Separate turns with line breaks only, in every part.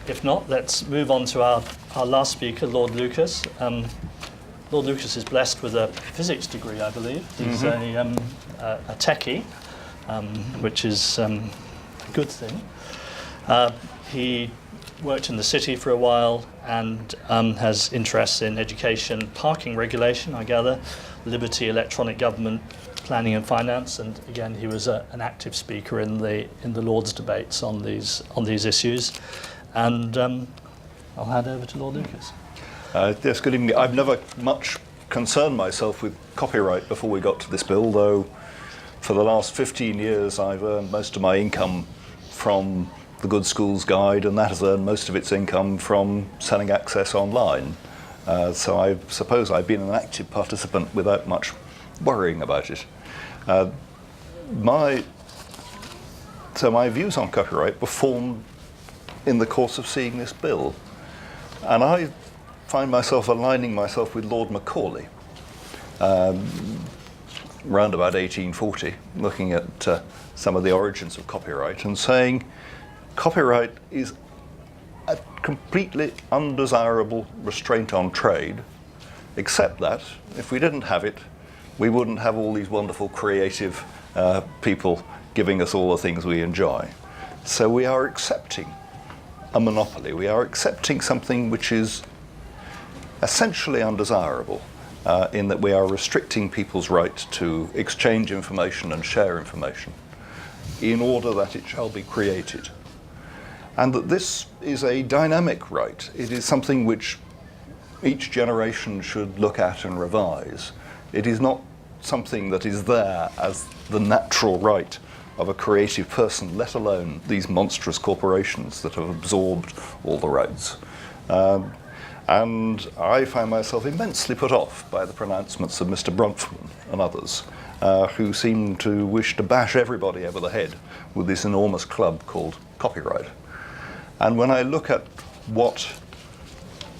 If not, let's move on to our last speaker, Lord Lucas. Lord Lucas is blessed with a physics degree, I believe. He's a techie, which is a good thing. He worked in the city for a while and has interests in education, parking regulation, I gather, liberty, electronic government, planning and finance, and again he was an active speaker in the Lords debates on these issues. And I'll hand over to Lord Lucas.
Yes, good evening. I've never much concerned myself with copyright before we got to this bill, though for the last 15 years I've earned most of my income from the Good Schools Guide, and that has earned most of its income from selling access online. So I suppose I've been an active participant without much worrying about it. My views on copyright were formed in the course of seeing this bill, and I find myself aligning myself with Lord Macaulay round about 1840, looking at some of the origins of copyright and saying copyright is a completely undesirable restraint on trade, except that if we didn't have it, we wouldn't have all these wonderful creative people giving us all the things we enjoy. So we are accepting a monopoly. We are accepting something which is essentially undesirable in that we are restricting people's right to exchange information and share information in order that it shall be created. And that this is a dynamic right. It is something which each generation should look at and revise. It is not something that is there as the natural right of a creative person, let alone these monstrous corporations that have absorbed all the rights. And I find myself immensely put off by the pronouncements of Mr. Bronfman and others, who seem to wish to bash everybody over the head with this enormous club called copyright. And when I look at what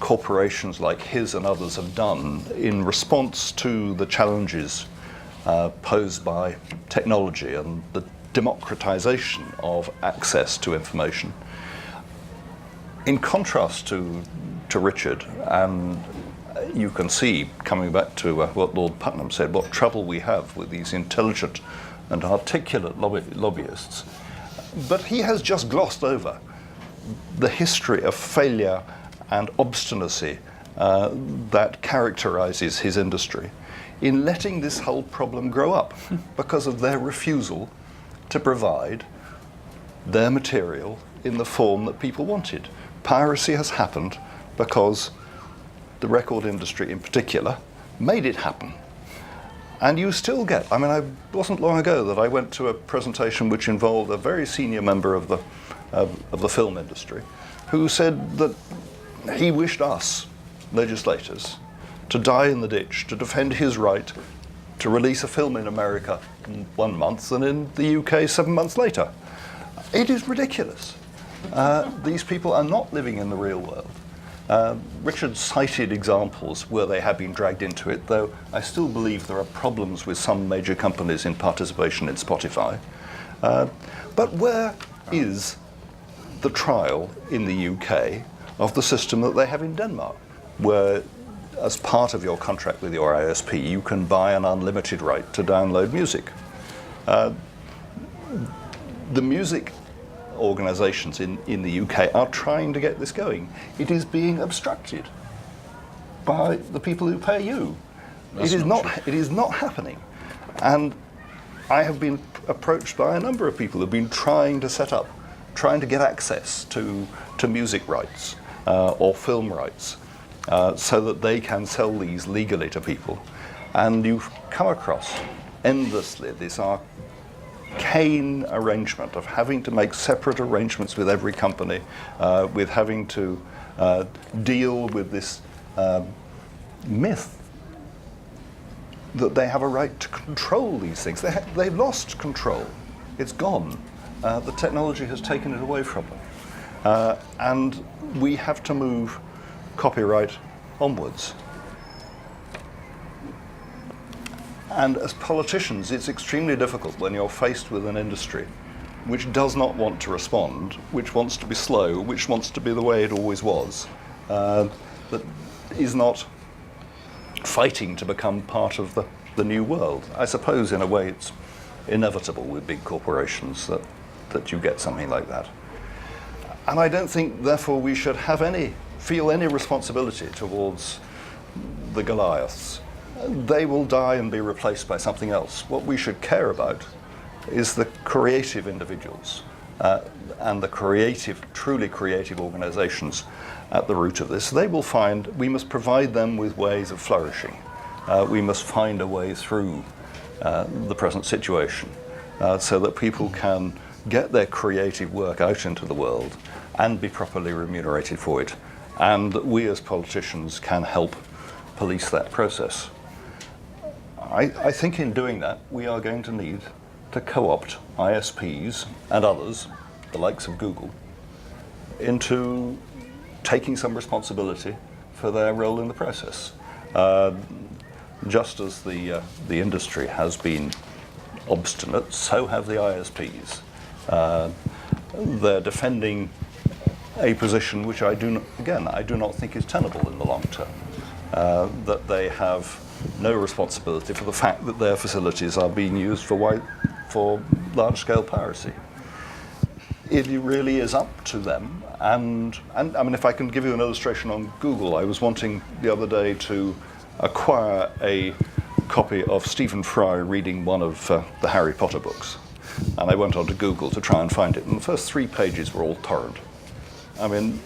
corporations like his and others have done in response to the challenges posed by technology and the democratization of access to information, in contrast to Richard, and you can see, coming back to what Lord Putnam said, what trouble we have with these intelligent and articulate lobbyists. But he has just glossed over the history of failure and obstinacy that characterizes his industry in letting this whole problem grow up because of their refusal to provide their material in the form that people wanted. Piracy has happened because the record industry in particular made it happen. And you still get, I mean, it wasn't long ago that I went to a presentation which involved a very senior member of the film industry who said that he wished us, legislators, to die in the ditch to defend his right to release a film in America in 1 month and in the UK 7 months later. It is ridiculous. These people are not living in the real world. Richard cited examples where they have been dragged into it, though I still believe there are problems with some major companies in participation in Spotify. But where is the trial in the UK of the system that they have in Denmark, where as part of your contract with your ISP you can buy an unlimited right to download music? The music organisations in the UK are trying to get this going. It is being obstructed by the people who pay you. It is not happening. And I have been approached by a number of people who have been trying to get access to music rights or film rights so that they can sell these legally to people. And you've come across endlessly this arcane arrangement of having to make separate arrangements with every company, with having to deal with this myth that they have a right to control these things. They've lost control. It's gone. The technology has taken it away from them. And we have to move copyright onwards. And as politicians, it's extremely difficult when you're faced with an industry which does not want to respond, which wants to be slow, which wants to be the way it always was, that is not fighting to become part of the new world. I suppose in a way it's inevitable with big corporations that you get something like that. And I don't think, therefore, we should feel any responsibility towards the Goliaths. They will die and be replaced by something else. What we should care about is the creative individuals and the truly creative organizations at the root of this. We must provide them with ways of flourishing. We must find a way through the present situation so that people can get their creative work out into the world and be properly remunerated for it, and that we as politicians can help police that process. I think in doing that we are going to need to co-opt ISPs and others, the likes of Google, into taking some responsibility for their role in the process. Just as the industry has been obstinate, so have the ISPs. They're defending a position which I do not think is tenable in the long term. That they have no responsibility for the fact that their facilities are being used for large-scale piracy. It really is up to them. And I mean, if I can give you an illustration on Google, I was wanting the other day to acquire a copy of Stephen Fry reading one of the Harry Potter books. And I went onto Google to try and find it, and the first 3 pages were all torrent. I mean,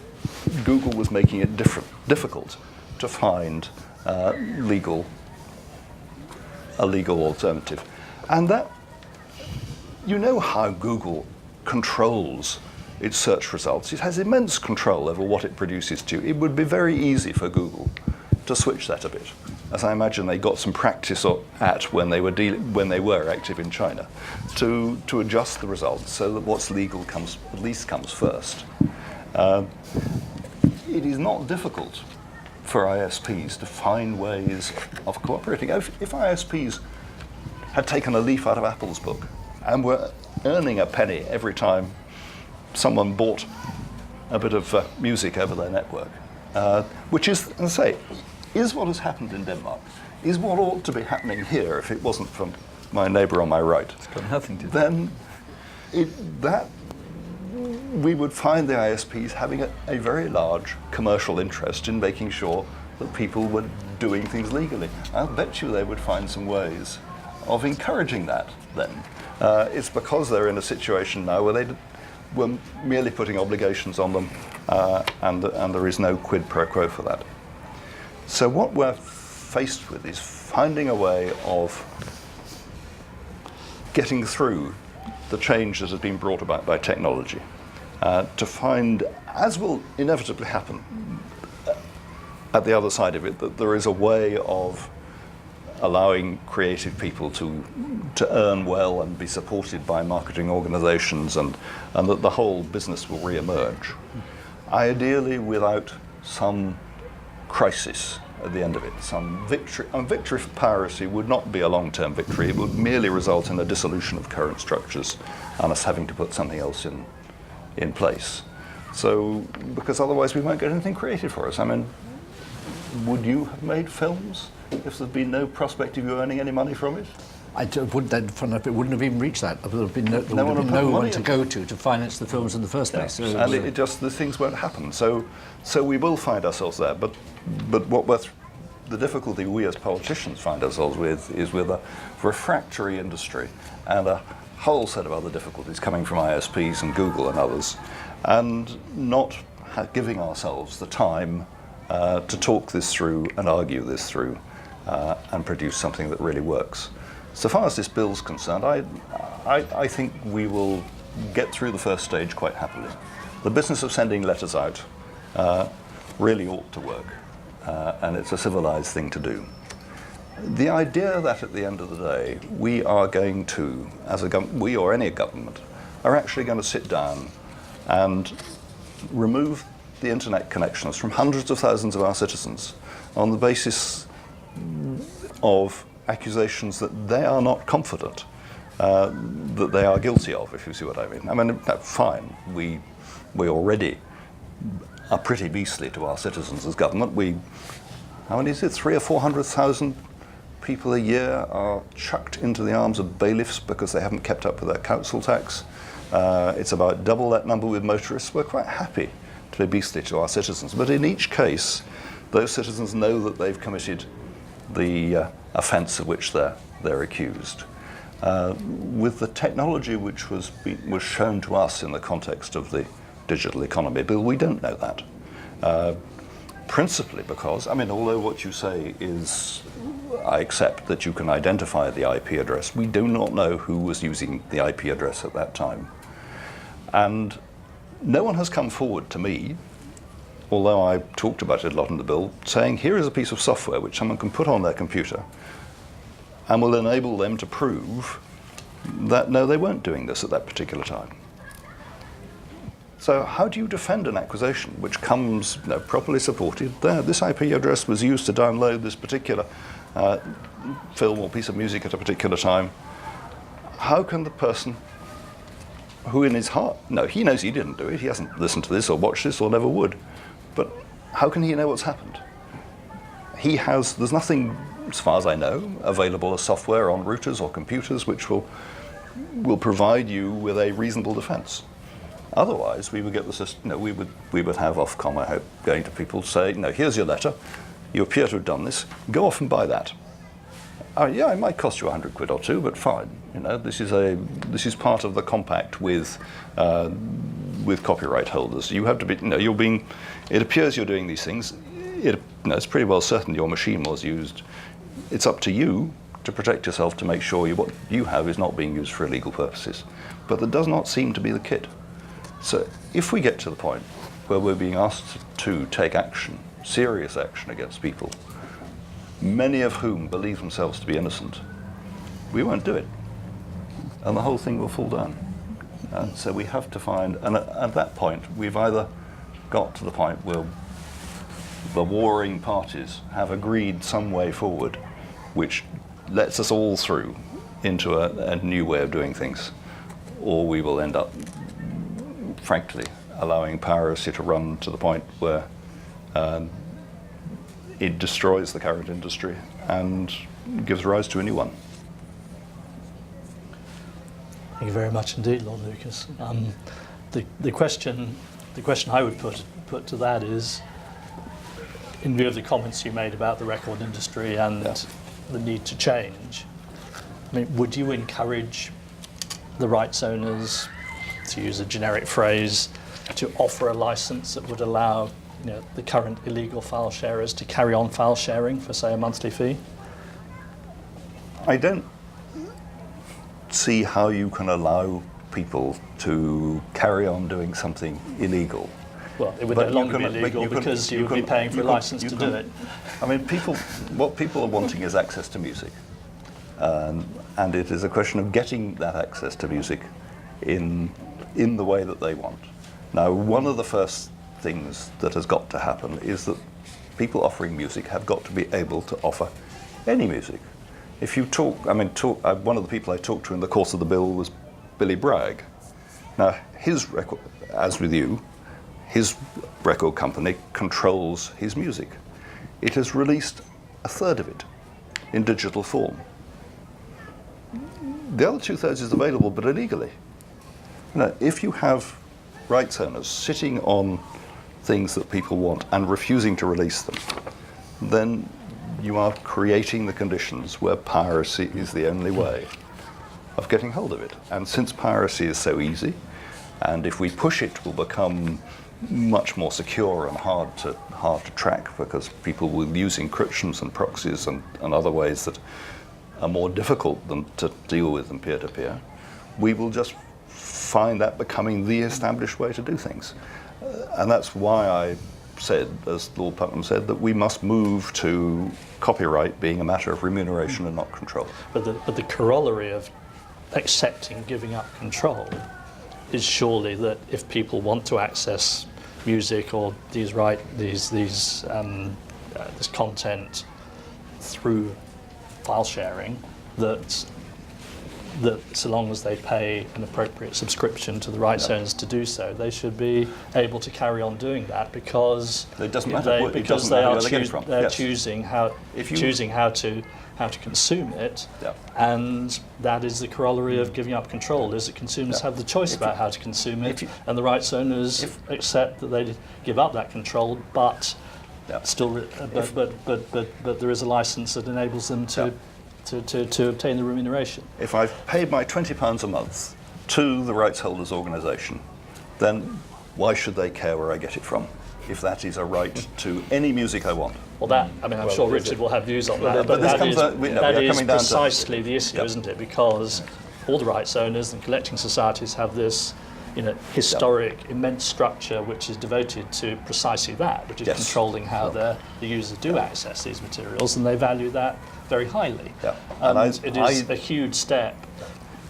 Google was making it difficult to find a legal alternative. And that, you know how Google controls its search results. It has immense control over what it produces to you. It would be very easy for Google to switch that a bit, as I imagine they got some practice at when they were active in China, to adjust the results so that what's legal at least comes first. It is not difficult for ISPs to find ways of cooperating. If ISPs had taken a leaf out of Apple's book and were earning a penny every time someone bought a bit of music over their network, which is, as I say, is what has happened in Denmark, is what ought to be happening here if it wasn't for my neighbour on my right.
It's got nothing to do.
Then we would find the ISPs having a very large commercial interest in making sure that people were doing things legally. I'll bet you they would find some ways of encouraging that then. It's because they're in a situation now where they were merely putting obligations on them and there is no quid pro quo for that. So what we're faced with is finding a way of getting through the change that has been brought about by technology, to find, as will inevitably happen at the other side of it, that there is a way of allowing creative people to earn well and be supported by marketing organizations, and that the whole business will re-emerge, ideally without some crisis at the end of it, some victory. And victory for piracy would not be a long-term victory. It would merely result in a dissolution of current structures and us having to put something else in place. So, because otherwise we won't get anything created for us. I mean, would you have made films if there'd been no prospect of you earning any money from it?
It wouldn't have even reached that. There would have been no one to go to finance the films in the first place. So
and it just, the things won't happen. So we will find ourselves there. But the difficulty we as politicians find ourselves with is with a refractory industry and a whole set of other difficulties coming from ISPs and Google and others, and not giving ourselves the time to talk this through and argue this through and produce something that really works. So far as this bill's concerned, I think we will get through the first stage quite happily. The business of sending letters out really ought to work, and it's a civilized thing to do. The idea that at the end of the day, we are going to, as a government, we or any government, are actually going to sit down and remove the internet connections from hundreds of thousands of our citizens on the basis of accusations that they are not confident that they are guilty of, if you see what I mean. I mean, no, fine, we already are pretty beastly to our citizens as government. How many is it, 300,000 or 400,000 people a year are chucked into the arms of bailiffs because they haven't kept up with their council tax. It's about double that number with motorists. We're quite happy to be beastly to our citizens, but in each case, those citizens know that they've committed the offence of which they're accused. With the technology which was shown to us in the context of the Digital Economy Bill, we don't know that. Principally because, I mean, although what you say is, I accept that you can identify the IP address, we do not know who was using the IP address at that time. And no one has come forward to me, although I talked about it a lot in the bill, saying here is a piece of software which someone can put on their computer and will enable them to prove that no, they weren't doing this at that particular time. So how do you defend an accusation which comes properly supported? There, this IP address was used to download this particular film or piece of music at a particular time. How can the person who in his heart, no, he knows he didn't do it, he hasn't listened to this or watched this or never would, but how can he know what's happened? There's nothing, as far as I know, available as software on routers or computers which will provide you with a reasonable defence. Otherwise, we would get the system. We would have Ofcom, I hope, going to people say, here's your letter. You appear to have done this. Go off and buy that. Yeah, it might cost you £100 or two, but fine. This is part of the compact with copyright holders. You have to be. It appears you're doing these things. It's pretty well certain your machine was used. It's up to you to protect yourself to make sure what you have is not being used for illegal purposes. But that does not seem to be the kit. So if we get to the point where we're being asked to take action, serious action against people, many of whom believe themselves to be innocent, we won't do it. And the whole thing will fall down. So we have to find, and at that point, we've either got to the point where the warring parties have agreed some way forward which lets us all through into a new way of doing things, or we will end up frankly, allowing piracy to run to the point where it destroys the current industry and gives rise to a new one.
Thank you very much indeed, Lord Lucas. The question I would put to that is, in view of the comments you made about the record industry and the need to change, I mean, would you encourage the rights owners, to use a generic phrase, to offer a license that would allow the current illegal file sharers to carry on file sharing for, say, a monthly fee?
I don't see how you can allow people to carry on doing something illegal.
Well, it would no longer be illegal because you would be paying for a license to do it.
I mean, what people are wanting is access to music. And it is a question of getting that access to music in the way that they want. Now, one of the first things that has got to happen is that people offering music have got to be able to offer any music. If you one of the people I talked to in the course of the bill was Billy Bragg. Now, his record, as with you, his record company controls his music. It has released a third of it in digital form. The other 2/3 is available, but illegally. If you have rights owners sitting on things that people want and refusing to release them, then you are creating the conditions where piracy is the only way of getting hold of it. And since piracy is so easy, and if we push it, will become much more secure and hard to track, because people will use encryptions and proxies and other ways that are more difficult to deal with than peer-to-peer, we will just find that becoming the established way to do things. And that's why I said, as Lord Putnam said, that we must move to copyright being a matter of remuneration and not control.
But the corollary of accepting giving up control is surely that if people want to access music or this content through file sharing, that that so long as they pay an appropriate subscription to the rights owners to do so, they should be able to carry on doing that because
it doesn't matter.
Because
they
are choosing how to consume it, and that is the corollary of giving up control. Is that consumers have the choice about how to consume it, and the rights owners accept that they give up that control, but still, but there is a license that enables them to obtain the remuneration.
If I've paid my £20 a month to the rights holders organisation, then why should they care where I get it from? If that is a right to any music I want.
Well, I'm sure Richard will have views on that, but that is precisely the issue, isn't it? Because all the rights owners and collecting societies have this, historic, immense structure which is devoted to precisely that, which is controlling how the users do access these materials, and they value that very highly. And it is a huge step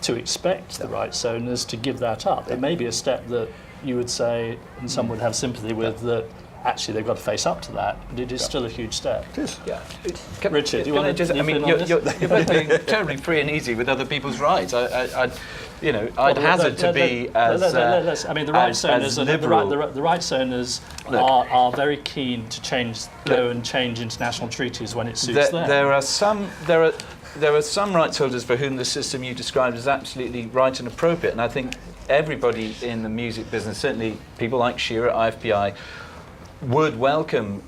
to expect the rights owners to give that up. It may be a step that you would say, and some would have sympathy with, that actually they've got to face up to that, but it is still a huge step.
It is.
Richard, do you want to just?
You're both being terribly free and easy with other people's rights. I'd hazard to be as
the rights owners the rights owners are very keen to change international treaties when it suits them.
There are some rights holders for whom the system you described is absolutely right and appropriate, and I think everybody in the music business, certainly people like Shearer, IFPI, would welcome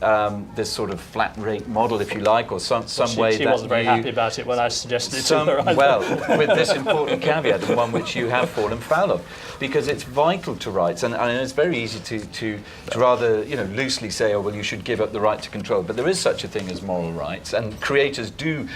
this sort of flat rate model, if you like, or some way that
she wasn't very happy about it when I suggested it to her.
Well, with this important caveat, and one which you have fallen foul of, because it's vital to rights, and it's very easy to rather loosely say, oh well, you should give up the right to control, but there is such a thing as moral rights, and creators do,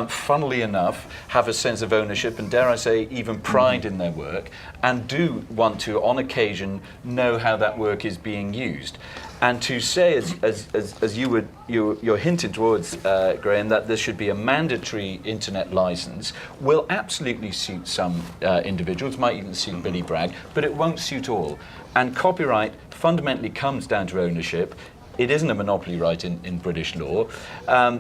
funnily enough, have a sense of ownership, and dare I say, even pride in their work, and do want to, on occasion, know how that work is being used. And to say, as you're hinting towards, Graham, that there should be a mandatory internet license will absolutely suit some individuals, might even suit Billy Bragg, but it won't suit all. And copyright fundamentally comes down to ownership. It isn't a monopoly right in British law.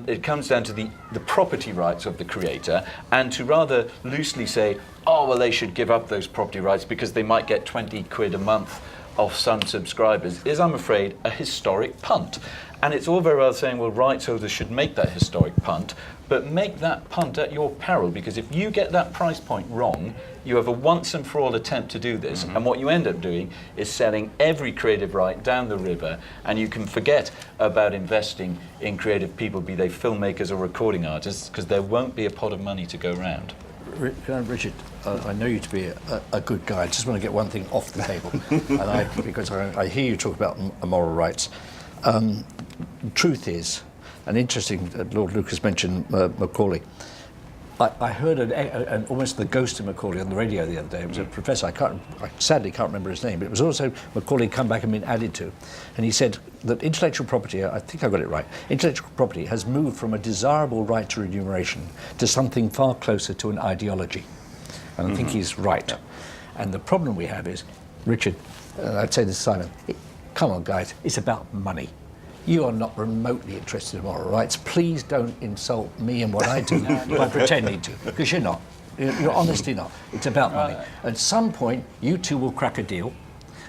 It comes down to the property rights of the creator, and to rather loosely say, oh, well, they should give up those property rights because they might get 20 quid a month of some subscribers is, I'm afraid, a historic punt. And it's all very well saying, well, rights holders should make that historic punt, but make that punt at your peril, because if you get that price point wrong, you have a once and for all attempt to do this, and what you end up doing is selling every creative right down the river, and you can forget about investing in creative people, be they filmmakers or recording artists, because there won't be a pot of money to go around.
Richard, I know you to be a good guy. I just want to get one thing off the table, because I hear you talk about moral rights. Truth is, and interesting, Lord Lucas mentioned Macaulay. I heard almost the ghost of Macaulay on the radio the other day. It was a professor, I sadly can't remember his name, but it was also Macaulay come back and been added to. And he said that intellectual property, I think I got it right, intellectual property has moved from a desirable right to remuneration to something far closer to an ideology. And I think he's right. And the problem we have is, Richard, I'd say this to Simon, come on guys, it's about money. You are not remotely interested in moral rights. Please don't insult me and what I do by pretending to, because you're not. You're honestly not. It's about money. At some point, you two will crack a deal.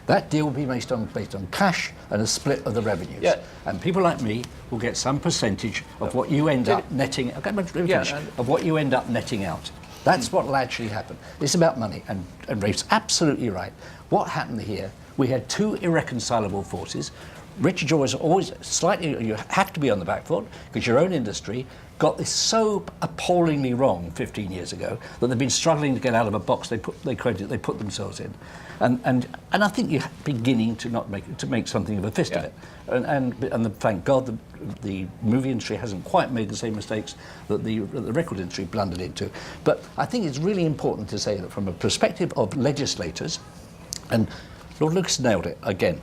That deal will be based on cash and a split of the revenues. And people like me will get some percentage of what you end up netting. Of what you end up netting out. That's what will actually happen. It's about money. And Rafe's absolutely right. What happened here? We had two irreconcilable forces. Richard was always slightly, you have to be on the back foot, because your own industry got this so appallingly wrong 15 years ago that they've been struggling to get out of a box they put themselves in. And I think you're beginning to make something of a fist of it. And thank God the movie industry hasn't quite made the same mistakes that the record industry blundered into. But I think it's really important to say that from a perspective of legislators, and Lord Lucas nailed it again,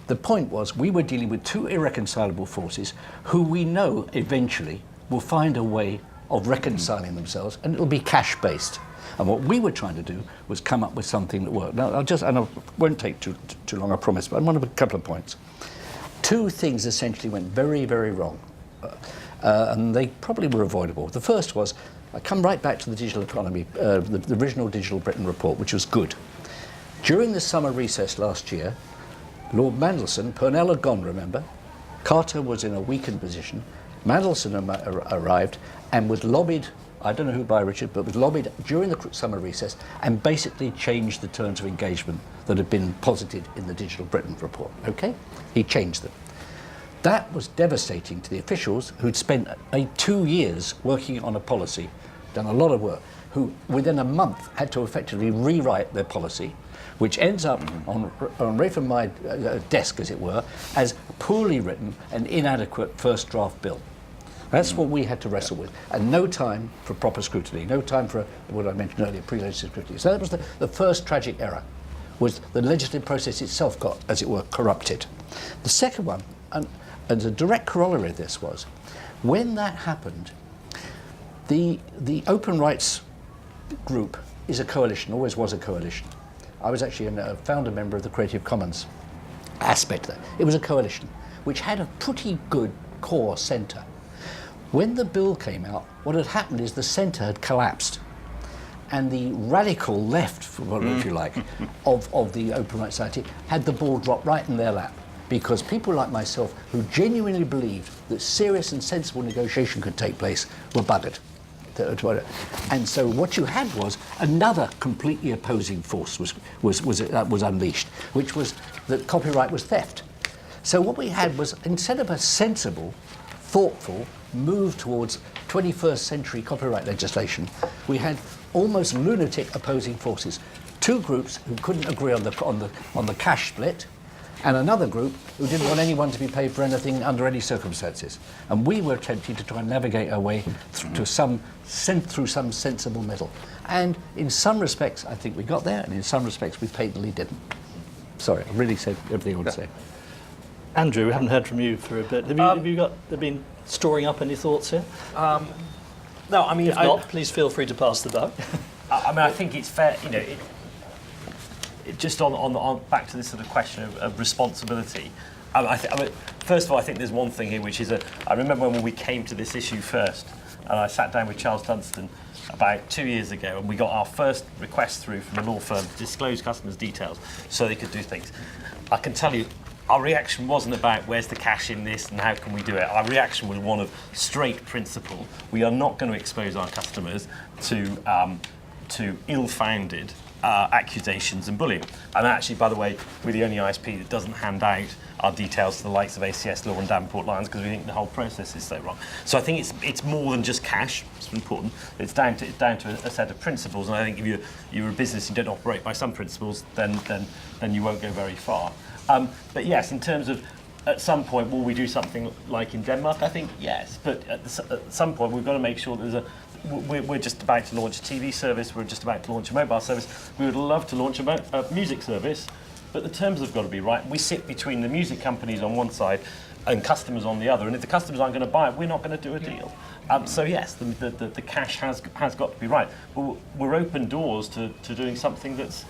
the point was we were dealing with two irreconcilable forces who we know eventually will find a way of reconciling themselves, and it'll be cash-based. And what we were trying to do was come up with something that worked. Now, I won't take too long, I promise, but I want to make a couple of points. Two things essentially went very, very wrong, and they probably were avoidable. The first was I come right back to the digital economy, the original Digital Britain report, which was good. During the summer recess last year, Lord Mandelson, Purnell had gone, remember? Carter was in a weakened position. Mandelson arrived and was lobbied, I don't know who by Richard, but was lobbied during the summer recess and basically changed the terms of engagement that had been posited in the Digital Britain report, okay? He changed them. That was devastating to the officials who'd spent 2 years working on a policy, done a lot of work, who within a month had to effectively rewrite their policy, which ends up on Rafe and my desk, as it were, as poorly written and inadequate first draft bill. That's what we had to wrestle with, and no time for proper scrutiny, no time for what I mentioned earlier, pre-legislative scrutiny. So that was the first tragic error, was the legislative process itself got, as it were, corrupted. The second one, and the direct corollary of this was, when that happened, the Open Rights group is a coalition, always was a coalition. I was actually a founder member of the Creative Commons aspect of that. It was a coalition, which had a pretty good core centre. When the bill came out, what had happened is the centre had collapsed, and the radical left, if you like, of the Open Rights Society had the ball dropped right in their lap, because people like myself, who genuinely believed that serious and sensible negotiation could take place, were buggered. And so what you had was another completely opposing force was unleashed, which was that copyright was theft. So what we had was, instead of a sensible, thoughtful move towards 21st century copyright legislation, we had almost lunatic opposing forces. Two groups who couldn't agree on the cash split, and another group who didn't want anyone to be paid for anything under any circumstances. And we were attempting to try and navigate our way through some sensible middle. And in some respects, I think we got there, and in some respects, we patently didn't. Sorry, I really said everything I would say.
Andrew, we haven't heard from you for a bit. Have you been storing up any thoughts here?
No, I mean,
If not, please feel free to pass the buck.
I mean, I think it's fair, you know, just on back to this sort of question of responsibility. I mean, first of all, I think there's one thing here, which is I remember when we came to this issue first, and I sat down with Charles Dunstan about 2 years ago, and we got our first request through from a law firm to disclose customers' details so they could do things. I can tell you, our reaction wasn't about where's the cash in this and how can we do it. Our reaction was one of straight principle. We are not going to expose our customers to ill-founded accusations and bullying. And actually, by the way, we're the only ISP that doesn't hand out our details to the likes of ACS Law and Davenport Lyons because we think the whole process is so wrong. So I think it's more than just cash. It's important. It's down to a set of principles. And I think if you're a business and don't operate by some principles, then you won't go very far. But yes, in terms of at some point, will we do something like in Denmark? I think yes. But at some point, we've got to make sure that we're just about to launch a TV service, we're just about to launch a mobile service. We would love to launch a music service, but the terms have got to be right. We sit between the music companies on one side and customers on the other, and if the customers aren't going to buy it, we're not going to do a deal. So yes, the cash has got to be right. But we're open doors to doing something that's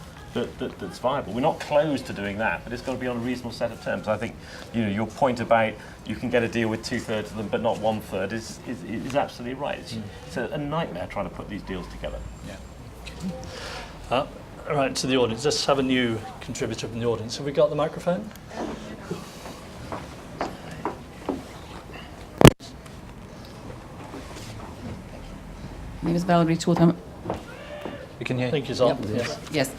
viable. We're not closed to doing that, but it's got to be on a reasonable set of terms. I think your point about you can get a deal with 2/3 of them, but not 1/3 is absolutely right. It's a nightmare trying to put these deals together.
All right, to the audience. Let's have a new contributor from the audience. Have we got the microphone?
My name is Valerie Toth.
We can hear you.
Thank you, Zol.
Yep.
Yes.
Yes.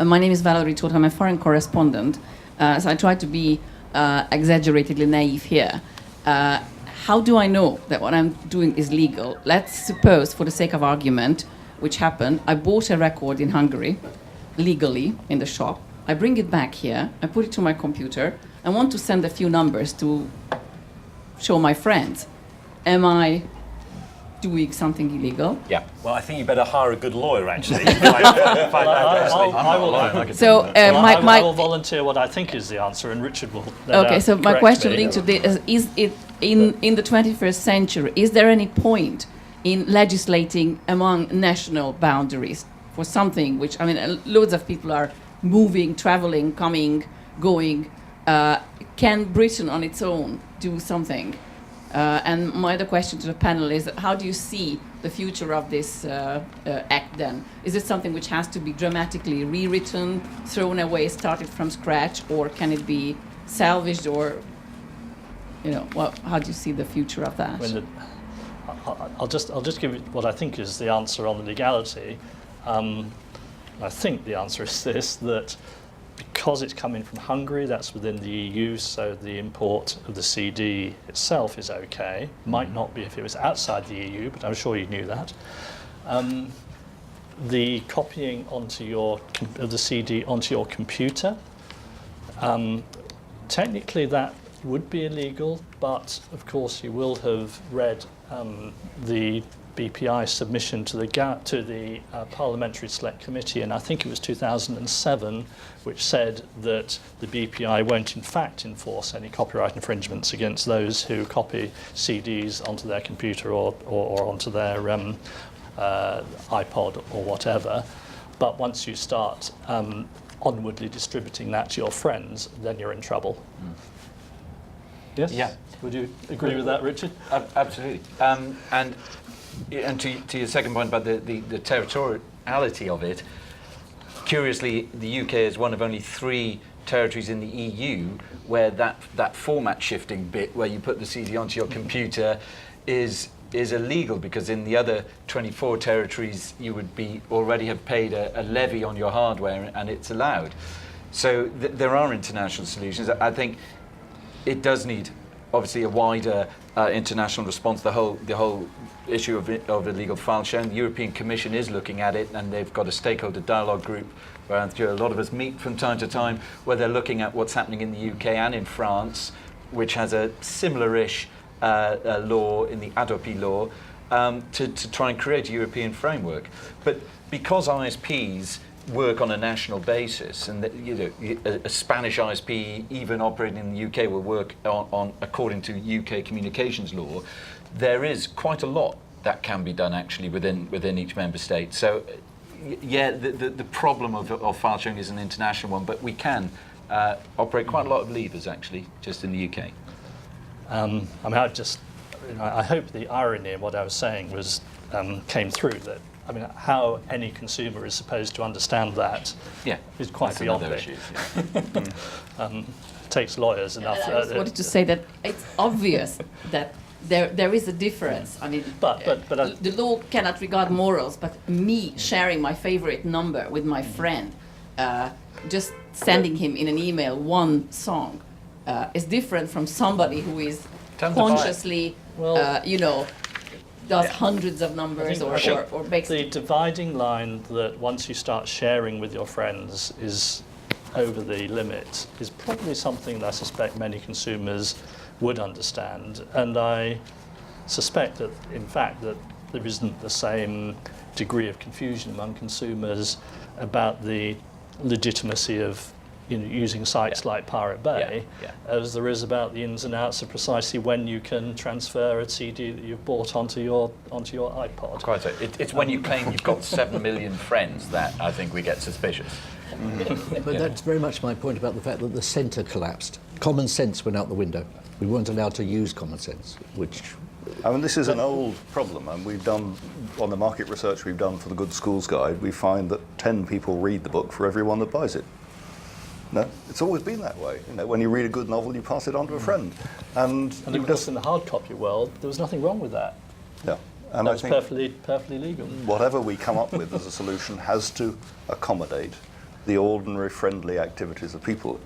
My name is Valerie Toth. I'm a foreign correspondent. So I try to be exaggeratedly naive here. How do I know that what I'm doing is legal? Let's suppose, for the sake of argument, which happened, I bought a record in Hungary, legally, in the shop. I bring it back here. I put it to my computer. I want to send a few numbers to show my friends. Am I doing something illegal?
Yeah. Well, I think you better hire a good lawyer, actually.
I will volunteer what I think is the answer, and Richard will.
Okay, so my question linked to this is it in the 21st century, is there any point in legislating among national boundaries for something which, I mean, loads of people are moving, traveling, coming, going. Can Britain on its own do something? And my other question to the panel is, how do you see the future of this act then? Is it something which has to be dramatically rewritten, thrown away, started from scratch, or can it be salvaged, or, how do you see the future of that?
I'll just give you what I think is the answer on the legality. I think the answer is this, that because it's coming from Hungary, that's within the EU, so the import of the CD itself is okay. Might not be if it was outside the EU, but I'm sure you knew that. The copying of the CD onto your computer, technically that would be illegal, but of course you will have read the BPI submission to the Parliamentary Select Committee, and I think it was 2007, which said that the BPI won't in fact enforce any copyright infringements against those who copy CDs onto their computer or onto their iPod or whatever. But once you start onwardly distributing that to your friends, then you're in trouble. Yes?
Yeah.
Would you agree with that, Richard?
Absolutely. And to your second point about the territoriality of it, curiously, the UK is one of only 3 territories in the EU where that format shifting bit, where you put the CD onto your computer, is illegal, because in the other 24 territories you would already have paid a levy on your hardware, and it's allowed. So there are international solutions. I think it does need, obviously, a wider international response. The whole issue of illegal file sharing. The European Commission is looking at it, and they've got a stakeholder dialogue group where a lot of us meet from time to time, where they're looking at what's happening in the UK and in France, which has a similar-ish law in the Adopi law, to try and create a European framework. But because ISPs work on a national basis, and that, a Spanish ISP even operating in the UK will work on according to UK communications law, there is quite a lot that can be done actually within each member state. So yeah, the problem of file sharing is an international one, but we can operate quite a lot of levers actually just in the UK.
I hope the irony in what I was saying was came through, that how any consumer is supposed to understand that is quite beyond me.
Issue,
It takes lawyers enough.
I just wanted to say that it's obvious that there is a difference.
But
the law cannot regard morals, but me sharing my favorite number with my friend, just sending him in an email one song, is different from somebody who is consciously, does hundreds of numbers or makes
the dividing line that once you start sharing with your friends is over the limit is probably something that I suspect many consumers would understand, and I suspect that in fact that there isn't the same degree of confusion among consumers about the legitimacy of using sites like Pirate Bay as there is about the ins and outs of precisely when you can transfer a CD that you've bought onto your iPod.
Quite so. It's when you claim you've got 7 million friends that I think we get suspicious.
But that's very much my point about the fact that the centre collapsed. Common sense went out the window. We weren't allowed to use common sense, which...
this is an old problem, and we've done, on the market research we've done for the Good Schools Guide, we find that 10 people read the book for every one that buys it. No, it's always been that way. When you read a good novel, you pass it on to a friend. And
of course, in the hard copy world, there was nothing wrong with that.
Yeah. And
that was perfectly legal.
Whatever we come up with as a solution has to accommodate the ordinary friendly activities of people.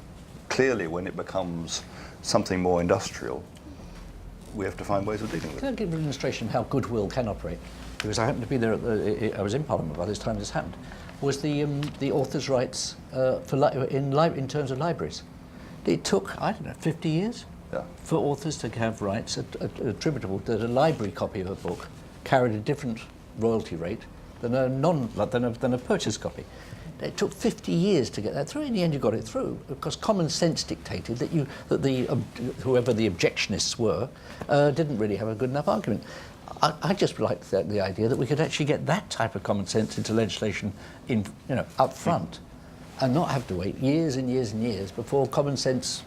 Clearly, when it becomes something more industrial, we have to find ways of dealing with it.
Can I give an illustration of how goodwill can operate? Because I happened to be there, I was in Parliament by this time this happened. Was the author's rights in terms of libraries. It took, 50 years for authors to have rights attributable that a library copy of a book carried a different royalty rate than a purchase copy. It took 50 years to get that through. In the end, you got it through because common sense dictated that whoever the objectionists were didn't really have a good enough argument. I just like the idea that we could actually get that type of common sense into legislation up front, and not have to wait years and years and years before common sense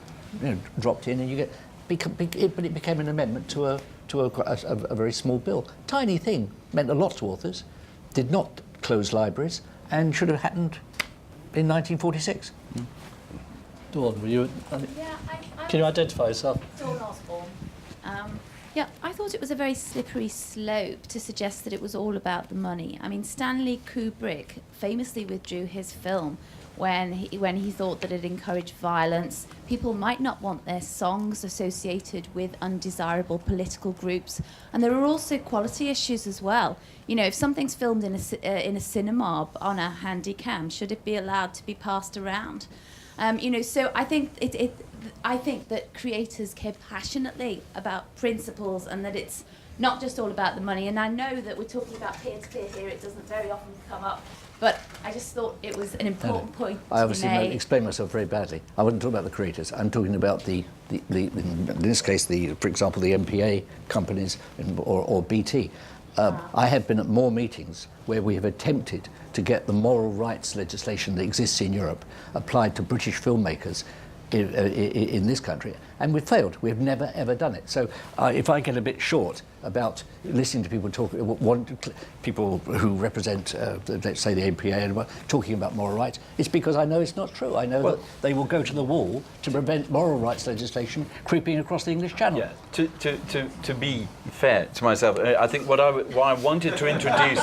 dropped in, and but it became an amendment to to a very small bill. Tiny thing, meant a lot to authors, did not close libraries, and should have happened in 1946.
Dawn, were you?
Yeah,
Can you identify yourself?
Dawn Osborne. Yeah, I thought it was a very slippery slope to suggest that it was all about the money. I mean, Stanley Kubrick famously withdrew his film when he thought that it encouraged violence. People might not want their songs associated with undesirable political groups, and there are also quality issues as well. You know, if something's filmed in a cinema on a handy cam, should it be allowed to be passed around? You know, so I think I think that creators care passionately about principles, and that it's not just all about the money. And I know that we're talking about peer-to-peer here; it doesn't very often come up. But I just thought it was an important point
I obviously
to be made.
explain myself very badly. I wasn't talking about the creators. I'm talking about the in this case, for example, the MPA companies or BT. I have been at more meetings where we have attempted to get the moral rights legislation that exists in Europe applied to British filmmakers in this country, and we've failed. We've never ever done it. So if I get a bit short about listening to people talk, people who represent, let's say, the APA, and talking about moral rights, it's because I know it's not true. I know that they will go to the wall to prevent moral rights legislation creeping across the English Channel.
Yeah. To be fair to myself, I think why I wanted to introduce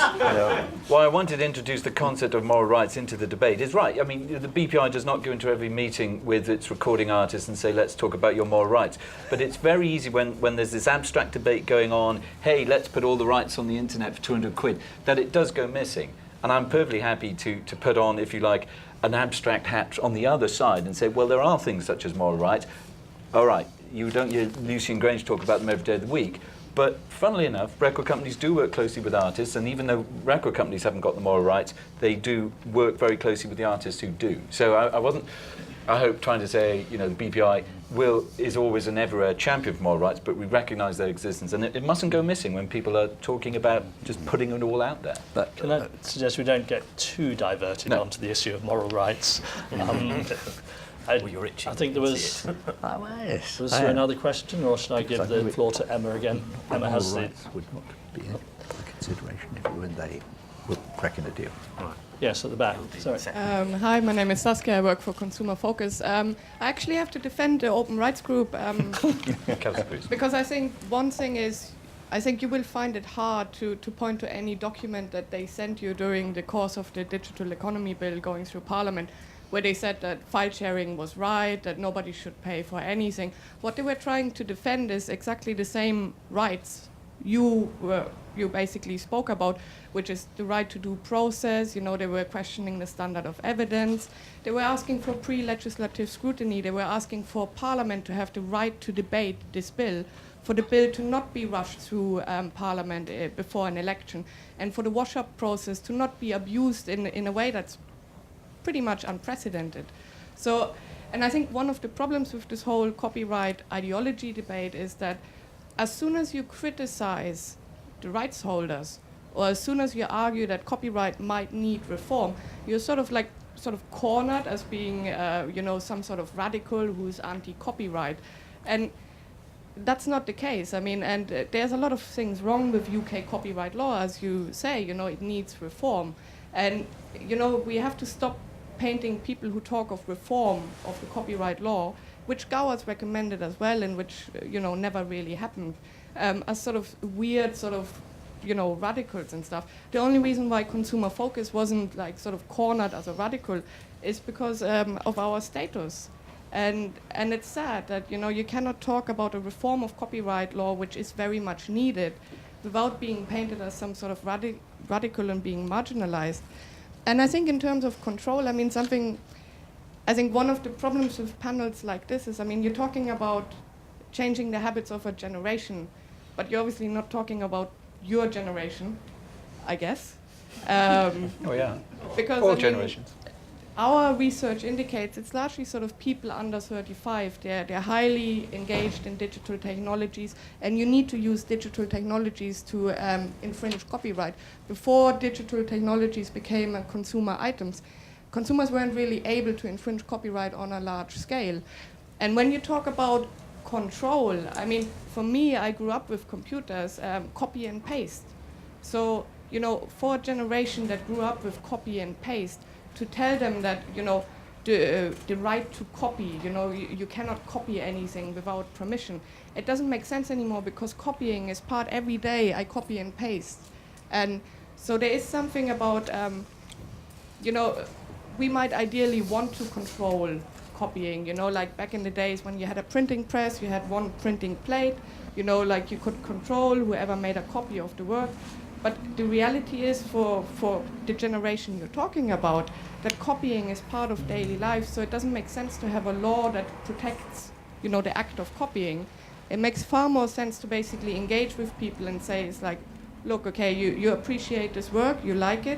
why I wanted to introduce the concept of moral rights into the debate is right. I mean, the BPI does not go into every meeting with its recording artists and say, let's talk about your moral rights. But it's very easy when there's this abstract debate going on, hey, let's put all the rights on the internet for 200 quid, that it does go missing. And I'm perfectly happy to put on, if you like, an abstract hat on the other side and say, well, there are things such as moral rights. All right, you don't hear Lucy and Grange talk about them every day of the week. But funnily enough, record companies do work closely with artists, and even though record companies haven't got the moral rights, they do work very closely with the artists who do. So I wasn't, I hope, trying to say, you know, the BPI is always and ever a champion for moral rights, but we recognise their existence, and it mustn't go missing when people are talking about just putting it all out there.
But
Can I suggest we don't get too diverted onto the issue of moral rights? I think there was.
yes,
Was there another question, or should I give the floor to Emma again? Emma has the.
rights would not be a consideration if you and they were cracking a deal.
Yes, at the back. Sorry.
Hi, my name is Saskia. I work for Consumer Focus. I actually have to defend the Open Rights Group because I think one thing is, I think you will find it hard to point to any document that they sent you during the course of the Digital Economy Bill going through Parliament, where they said that file sharing was right, that nobody should pay for anything. What they were trying to defend is exactly the same rights you basically spoke about, which is the right to due process. You know, they were questioning the standard of evidence. They were asking for pre-legislative scrutiny. They were asking for Parliament to have the right to debate this bill, for the bill to not be rushed through Parliament before an election, and for the wash-up process to not be abused in a way that's pretty much unprecedented. So, and I think one of the problems with this whole copyright ideology debate is that as soon as you criticize the rights holders, or as soon as you argue that copyright might need reform, you're sort of cornered as being, some sort of radical who's anti-copyright. And that's not the case. I mean, and there's a lot of things wrong with UK copyright law, as you say, it needs reform. And, we have to stop painting people who talk of reform of the copyright law, which Gowers recommended as well, and which, never really happened, as sort of weird radicals and stuff. The only reason why Consumer Focus wasn't cornered as a radical is because of our status. And it's sad that, you cannot talk about a reform of copyright law, which is very much needed, without being painted as some sort of radical and being marginalized. And I think in terms of control, I think one of the problems with panels like this is, you're talking about changing the habits of a generation, but you're obviously not talking about your generation, I guess. Because
all generations.
Our research indicates it's largely sort of people under 35. They're highly engaged in digital technologies, and you need to use digital technologies to infringe copyright. Before digital technologies became consumer items, consumers weren't really able to infringe copyright on a large scale. And when you talk about control, I mean, for me, I grew up with computers, copy and paste. So, you know, for a generation that grew up with copy and paste, to tell them that, you know, the right to copy, you know, you cannot copy anything without permission. It doesn't make sense anymore because copying is part every day. I copy and paste. And so there is something about, you know, we might ideally want to control copying, you know, like back in the days when you had a printing press, you had one printing plate, you know, like you could control whoever made a copy of the work. But the reality is for the generation you're talking about, that copying is part of daily life, so it doesn't make sense to have a law that protects, you know, the act of copying. It makes far more sense to basically engage with people and say, it's like, look, okay, you appreciate this work, you like it.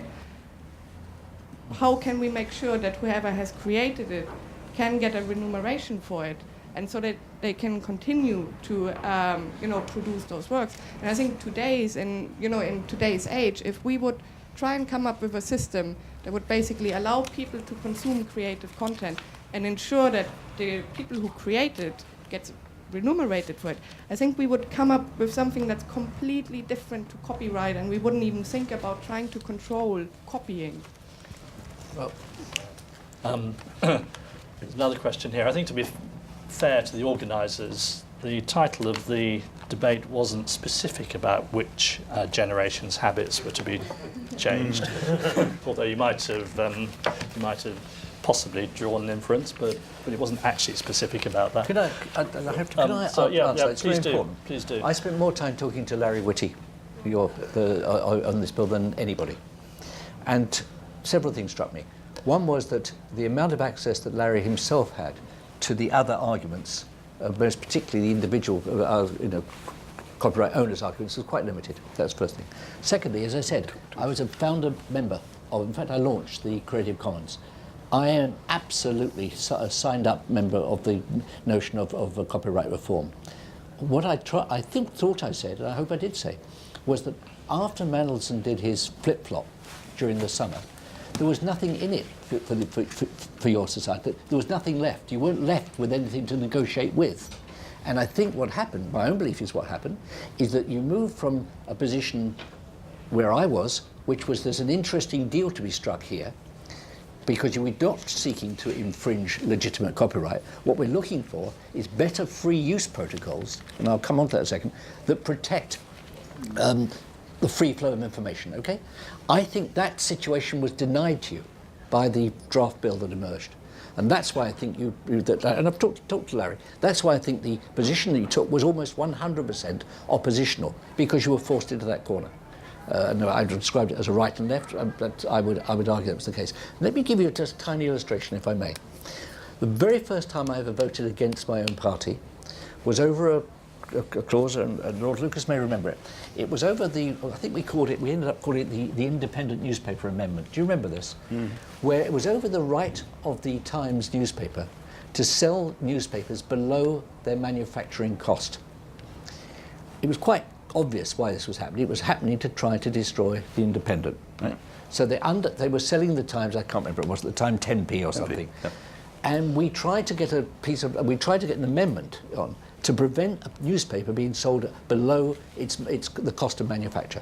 How can we make sure that whoever has created it can get a remuneration for it, and so that they can continue to, you know, produce those works? And I think in today's age, if we would try and come up with a system that would basically allow people to consume creative content and ensure that the people who create it get remunerated for it, I think we would come up with something that's completely different to copyright, and we wouldn't even think about trying to control copying.
Well,
There's another question here. I think to be fair to the organisers, the title of the debate wasn't specific about which generation's habits were to be changed. Although you might have possibly drawn an inference, but it wasn't actually specific about that.
Can I answer? It's
please
very
do.
important.
Please do.
I spent more time talking to Larry Whitty on this bill than anybody. And several things struck me. One was that the amount of access that Larry himself had to the other arguments, most particularly the individual copyright owners' arguments, was quite limited. That's the first thing. Secondly, as I said, I was a founder member of, in fact, I launched the Creative Commons. I am absolutely a signed-up member of the notion of copyright reform. What I thought I said, and I hope I did say, was that after Mandelson did his flip-flop during the summer, there was nothing in it for your society. There was nothing left. You weren't left with anything to negotiate with. And I think what happened, my own belief is what happened, is that you moved from a position where I was, which was there's an interesting deal to be struck here, because we're not seeking to infringe legitimate copyright. What we're looking for is better free use protocols, and I'll come on to that in a second, that protect the free flow of information, okay? I think that situation was denied to you by the draft bill that emerged. And that's why I think and I've talked to Larry, that's why I think the position that you took was almost 100% oppositional, because you were forced into that corner. No, I described it as a right and left, but I would argue that was the case. Let me give you just a tiny illustration, if I may. The very first time I ever voted against my own party was over a clause, and Lord Lucas may remember it. It was over we ended up calling it the Independent Newspaper Amendment. Do you remember this? Where it was over the right of the Times newspaper to sell newspapers below their manufacturing cost. It was quite obvious why this was happening. It was happening to try to destroy the Independent. Right? So they were selling the Times, I can't remember, it was at the time 10p or something. Yeah. And we tried to get an amendment on to prevent a newspaper being sold below the cost of manufacture